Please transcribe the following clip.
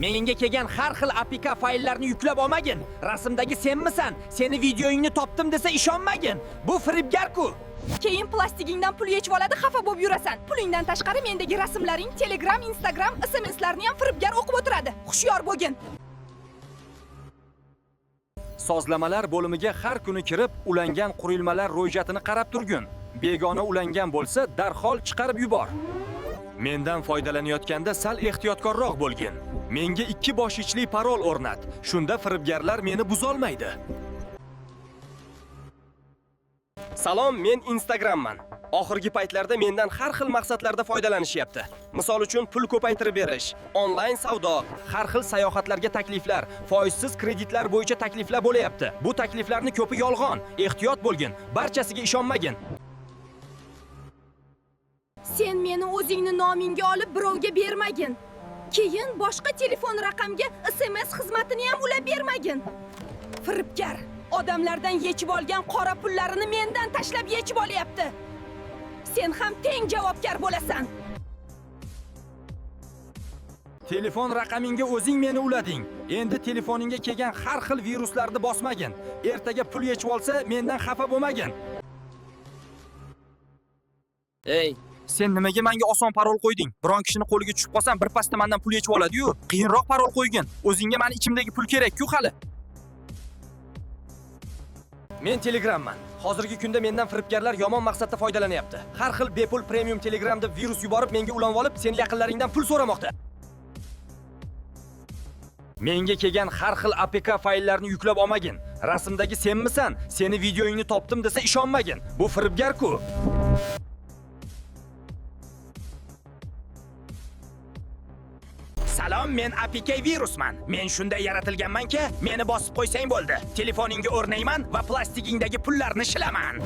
Menga kelgan har xil APK fayllarni yuklab olmagin. Rasmdagi senmisan? Seni videoingni topdim desa ishonmagin. Bu firibgar-ku. Keyin plastigingdan pul yechib oladi, xafa bo'lib yurasan. Pulingdan tashqari mendagi rasmlaring, Telegram, Instagram, SMSlarni ham firibgar o'qib o'tiradi. Hushyor bo'lgin. Sozlamalar bo'limiga har kuni kirib, ulangan qurilmalar ro'yxatini qarab turgin. Begona ulangan bo'lsa, darhol chiqarib yubor. Mendan foydalanayotganda sal ehtiyotkorroq bo'lgin. Menga 2 bosqichli parol o'rnat. Shunda firibgarlar meni buzolmaydi. Salom, men Instagramman. Oxirgi paytlarda mendan har xil maqsadlarda foydalanishyapti. Misol uchun pul ko'paytirib berish, onlayn savdo, har xil sayohatlarga takliflar, foizsiz kreditlar bo'yicha takliflar bo'layapti. Bu takliflarni ko'pi yolg'on. Ehtiyot bo'lgin, barchasiga ishonmagin. Sen meni o'zingni nomingga olib birovga bermagin. Keyin boshqa telefon raqamga SMS xizmatini ham ulab bermagin. Firibgar, odamlardan yechib olgan qora pullarini mendan tashlab yechib olyapti. Sen ham teng javobgar bo'lasan. Telefon raqamingga o'zing meni ulading. Endi telefoningga kelgan har xil viruslarni bosmagin. Ertaga pul yechib olsa, mendan xafa bo'lmagin. Ey, sen nimaga menga oson parol qo'yding? Biron kishini qo'liga tushib qolsam, bir pasda mendan pul yechib oladi-yu. Qiyinroq parol qo'ygin. O'zingga meni ichimdagi pul kerak-ku hali. Men Telegramman. Hozirgi kunda mendan firibgarlar yomon maqsadda foydalanyapti. Har xil bepul premium Telegramda virus yuborib, menga ulanib olib, seni yaqinlaringdan pul so'ramoqda. Menga kelgan har xil APK fayllarni yuklab olmagin. Rasmdagi senmisan? Seni videoingni topdim desa ishonmagin. Bu firibgar-ku. Salom, men APK virusman. Men shunday yaratilganmanki, meni bosib qo'ysang bo'ldi. Telefoningga o'rnayman va plastigingdagi pullarni shilaman.